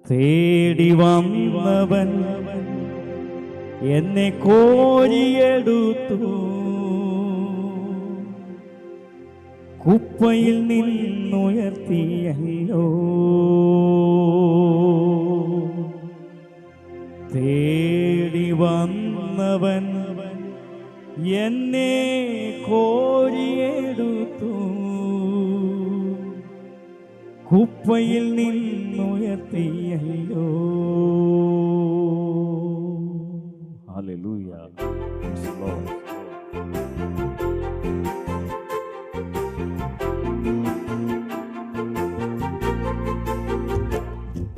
തേടി വന്നവൻ എന്നെ കോരിയെടുത്തു, കുപ്പയിൽ നിന്നുയർത്തിയല്ലോ. തേടി വന്നവൻ എന്നെ കോരിയെടുത്തു, കുപ്പയിൽ നിന്നുയർത്തിയല്ലോ. ഹല്ലേലൂയ.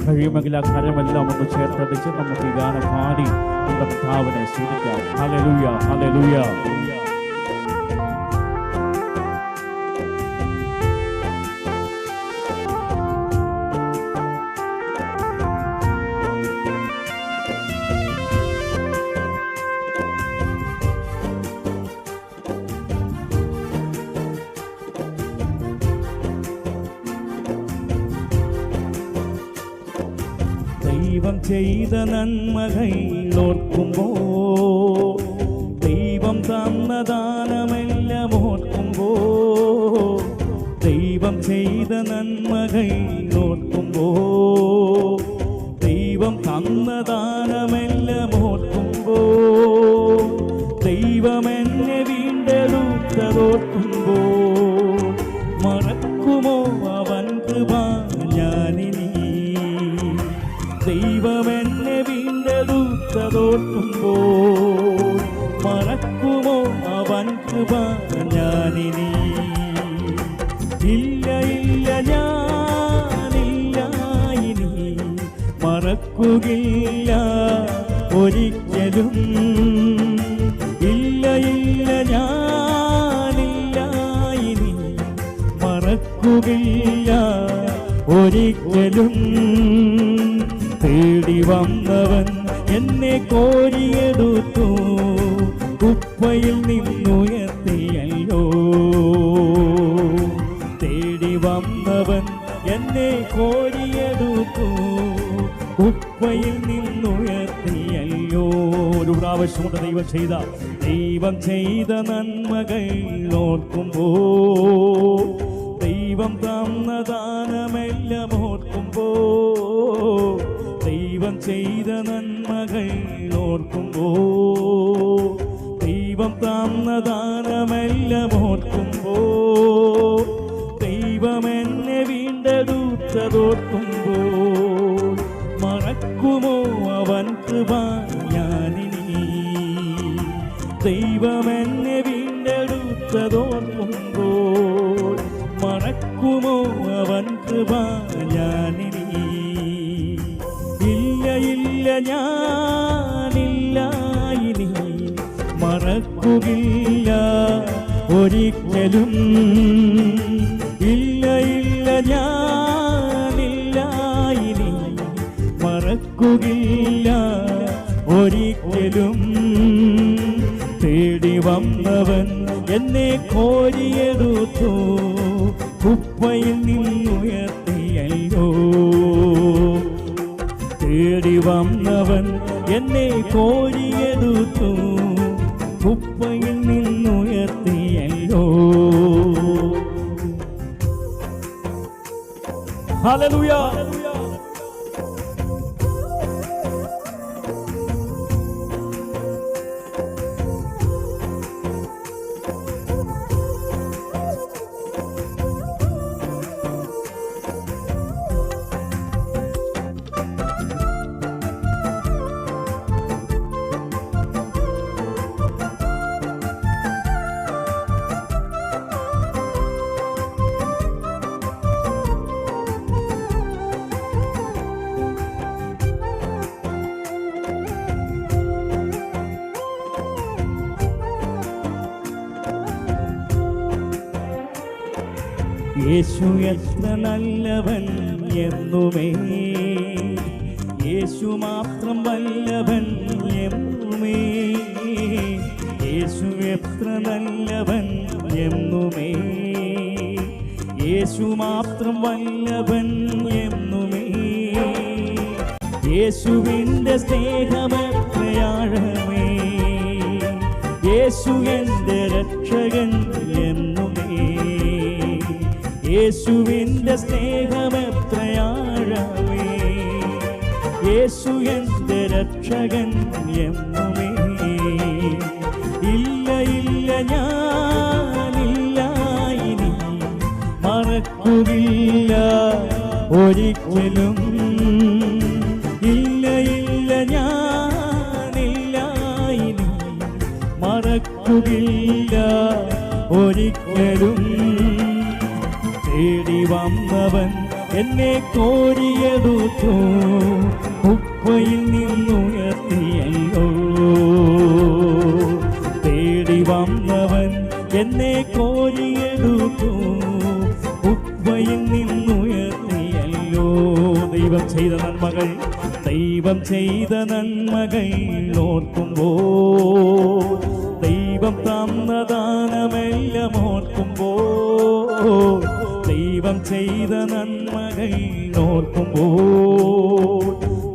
കഴിയുമെങ്കിൽ ആ കരമെല്ലാം ഒന്ന് ചേർത്തടിച്ച് നമുക്ക് ഈ ഗാനം പാടി നമ്മുടെ കർത്താവിനെ സ്തുതിക്കാം. Hallelujah, hallelujah. ദൈവം ചെയ്ത നന്മകൾ ഓർക്കുമ്പോൾ, ദൈവം തന്ന ദാനമെല്ലാം ഓർക്കുമ്പോൾ, ദൈവം ചെയ്ത നന്മകൾ ഓർക്കുമ്പോൾ, ദൈവം തന്ന ദാനമെല്ലാം ഓർക്കുമ്പോൾ, ദൈവം എന്നെ വീണ്ടെടുത്തതോർക്കുമ്പോൾ, മറക്കുമോ അവൻ കൃപ ഞാനിനി? ദൈവം എന്നെ വീണ്ടെടുത്തതോർക്കുമ്പോൾ, മറക്കുമോ അവൻ കൃപ ഞാനിനി? ഇല്ല ഇല്ല, ഞാനില്ല ഇനി മറക്കുകയില്ല ഒരിക്കലും. ഇല്ല ഇല്ല, ഞാനില്ല ഇനി മറക്കുകയില്ല ഒരിക്കലും. തേടി വന്നവൻ എന്നെ കോരിയെടുത്തു, കുപ്പയിൽ നിന്നുയർത്തിയല്ലോ. തേടി വന്നവൻ എന്നെ കോരിയെടുത്തു, കുപ്പയിൽ നിന്നുയർത്തിയല്ലോ. ഒരു പ്രാവശ്യം കൊണ്ട് ദൈവം ചെയ്ത നന്മകൾ ഓർക്കുമ്പോൾ, ദൈവം തന്ന ദാനമെല്ലാം ഓർക്കുമ്പോൾ, ദൈവം ചെയ്ത നന്മകൾ ഓർക്കുമ്പോൾ, ദൈവം തന്ന ദാനമെല്ലാം ഓർക്കുമ്പോൾ, ദൈവം എന്നെ വീണ്ടെടുത്തതോർക്കുമ്പോൾ, മറക്കുമോ അവൻ കൃപ ഞാനിനി? ദൈവം എന്നെ വീണ്ടെടുത്തതോർക്കുമ്പോൾ, മറക്കുമോ അവൻ കൃപ ഞാനിനി? ഇല്ല ഇല്ല, ഞാനില്ല ഇനി മറക്കുകയില്ല ഒരിക്കലും. ഇല്ല ഇല്ല, ഞാനില്ല ഇനി മറക്കുകയില്ല ഒരിക്കലും. തേടി വന്നവൻ എന്നെ കോരിയെടുത്തു, കുപ്പയിൽ നിന്നുയർത്തിയല്ലോ. തേടി വന്നവൻ എന്നെ കോരിയെടുത്തു, കുപ്പയിൽ നിന്നുയർത്തിയല്ലോ. ഹല്ലേലൂയ. യേശു എത്ര നല്ലവൻ എന്നുമേ, യേശു മാത്രം വല്ലവൻ എന്നുമേ. യേശു എത്ര നല്ലവൻ എന്നുമേ, യേശു മാത്രം വല്ലവൻ എന്നുമേ. യേശുവിൻ്റെ സ്നേഹമെത്രയാഴമേ, യേശു എൻ്റെ രക്ഷകൻ എന്നുമേ. യേശുവിൻ്റെ സ്നേഹമെത്രയാഴമേ, യേശു എൻ്റെ രക്ഷകൻ എന്നുമേ. ഇല്ല ഇല്ല ഞാനില്ല ഇനി മറക്കുകയില്ല ഒരിക്കലും. ഇല്ല ഇല്ല ഞാനില്ല ഇനി മറക്കുകയില്ല ഒരിക്കലും. തേടി വന്നവൻ എന്നെ കോരിയെടുത്തു, കുപ്പയിൽ നിന്നുയർത്തിയല്ലോ. തേടി വന്നവൻ എന്നെ കോരിയെടുത്തു, കുപ്പയിൽ നിന്നുയർത്തിയല്ലോ. ദൈവം ചെയ്ത നന്മകൾ, ദൈവം ചെയ്ത നന്മകൾ ഓർക്കുമ്പോൾ, ദൈവം തന്ന ദാനമെല്ലാം ഓർക്കുമ്പോൾ, ദൈവം ചെയ്ത നന്മകൾ ഓർക്കുമ്പോൾ,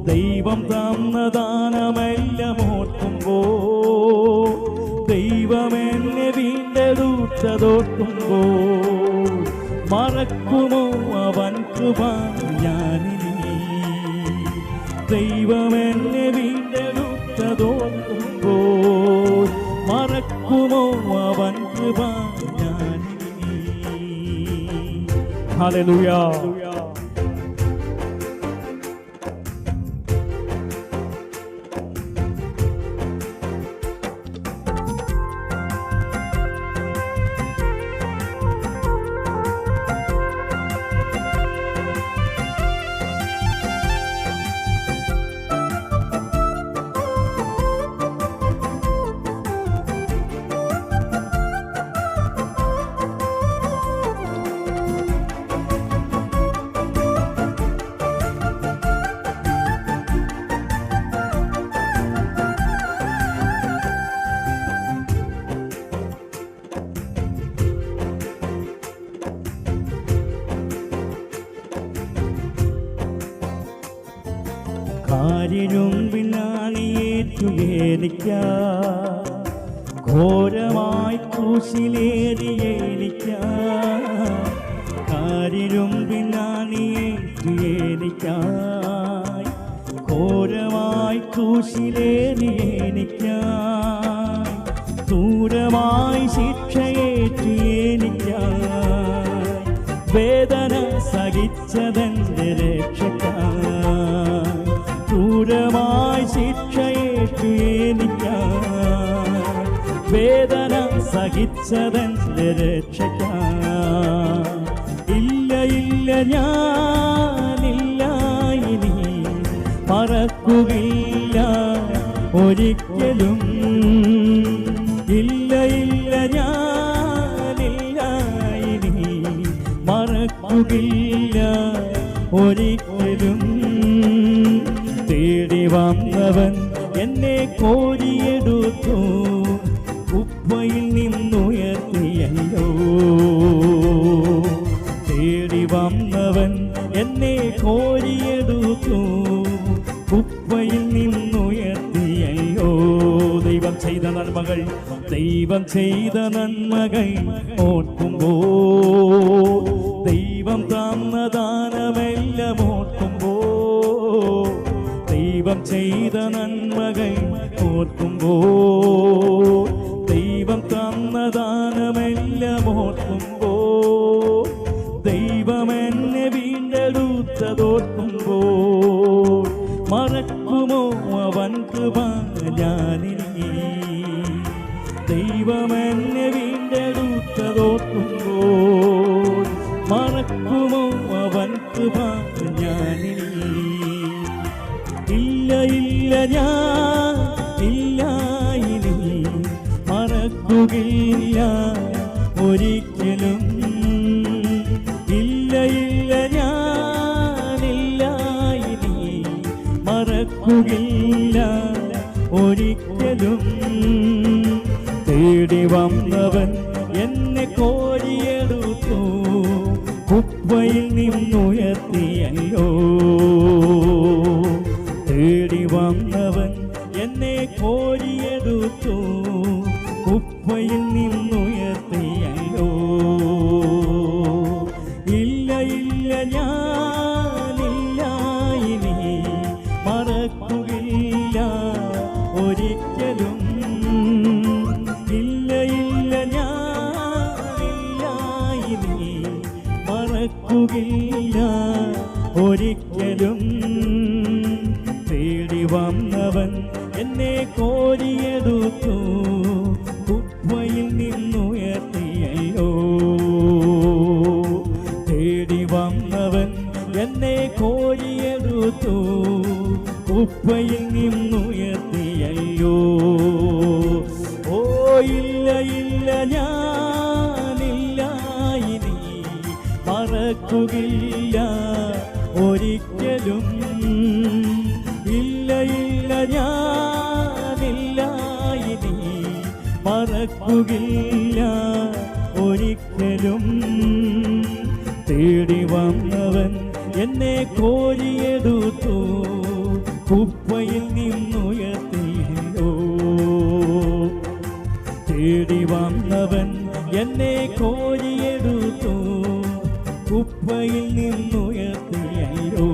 ദൈവം തന്ന ദാനമെല്ലാം ഓർക്കുമ്പോൾ, ദൈവം എന്നെ വീണ്ടെടുത്തതോർക്കുമ്പോൾ, മറക്കുമോ അവൻ കൃപ ഞാനിനി. ദൈവം എന്നെ വീണ്ടെടുത്തതോർക്കുമ്പോൾ, മറക്കുമോ അവൻ കൃപ ഞാനിനി. ഹല്ലേലൂയ. കാരിരും പിന്നാണിയേറ്റുകേലിക്ക, ഘോരമായി ക്രൂശിലേറിയേലിക്ക. കാരിരും പിന്നാണിയേറ്റുകേലിക്ക, ഘോരമായി ക്രൂശിലേറിയേലിക്ക. ക്രൂരമായി ശിക്ഷയേറ്റിയേലിക്ക, വേദന സഹിച്ചതെന്റെ രക്ഷക്കായി. ക്രൂരമായി ശിക്ഷയേറ്റു എനിക്കായി, വേദന സഹിച്ചതെന്റെ രക്ഷക്കായി. ഇല്ല ഇല്ല ഞാനില്ല ഇനി മറക്കുകയില്ല ഒരിക്കലും. ഇല്ല ഇല്ല ഞാനില്ല ഇനി മറക്കുകയില്ല ഒരിക്കലും. തേടി വന്നവൻ എന്നെ കോരിയെടുത്തു, കുപ്പയിൽ നിന്നുയർത്തിയല്ലോ. തേടി വന്നവൻ എന്നെ കോരിയെടുത്തു, കുപ്പയിൽ നിന്നുയർത്തിയല്ലോ. ദൈവം ചെയ്ത നന്മകൾ, ദൈവം ചെയ്ത നന്മകൾ ഓർക്കുമ്പോൾ, ദൈവം തന്ന ദാനമെല്ലാം ഓർക്കുമ്പോൾ, ദൈവം ചെയ്ത നന്മകൾ ഓർക്കുമ്പോൾ, ദൈവം തന്ന ദാനമെല്ലാം ഓർക്കുമ്പോൾ, ദൈവം എന്നെ വീണ്ടെടുത്തതോർക്കുമ്പോൾ, മറക്കുമോ അവൻ കൃപ ഞാനിനി. ദൈവം എന്നെ വീണ്ടെടുത്തതോർക്കുമ്പോൾ, മറക്കുമോ അവൻ കൃപ ഞാനിനി. ഇല്ല ഇല്ല ഞാൻ ഇല്ല ഇനി മറക്കുകയില്ല ഒരിക്കലും. ഇല്ല ഇല്ല ഞാനില്ല ഇനി മറക്കുകയില്ല ഒരിക്കലും. തേടി വന്നവൻ എന്നെ കോരിയെടുത്തു, കുപ്പയിൽ നിന്നുയർത്തിയല്ലോ. ഒരിക്കലും തേടി വന്നവൻ എന്നെ കോരിയെടുത്തു, കുപ്പയിൽ നിന്നുയർത്തിയല്ലോ. തേടി വന്നവൻ എന്നെ കോരിയെടുത്തു, കുപ്പയിൽ നിന്നുയർത്തിയല്ലോ. ഓ ഇല്ല ഇല്ല, ഞാനില്ല ഇനി മറക്കുകയില്ല ഒരിക്കലും. ഇല്ല ഇല്ല, ഞാനില്ല ഇനി മറക്കുകയില്ല ഒരിക്കലും. തേടി വന്നവൻ എന്നെ കോരിയെടുത്തു, കുപ്പയിൽ നിന്നുയർത്തിയല്ലോ. തേടി വന്നവൻ എന്നെ കോരിയെടുത്തു, കുപ്പയിൽ നിന്നുയർത്തിയല്ലോ.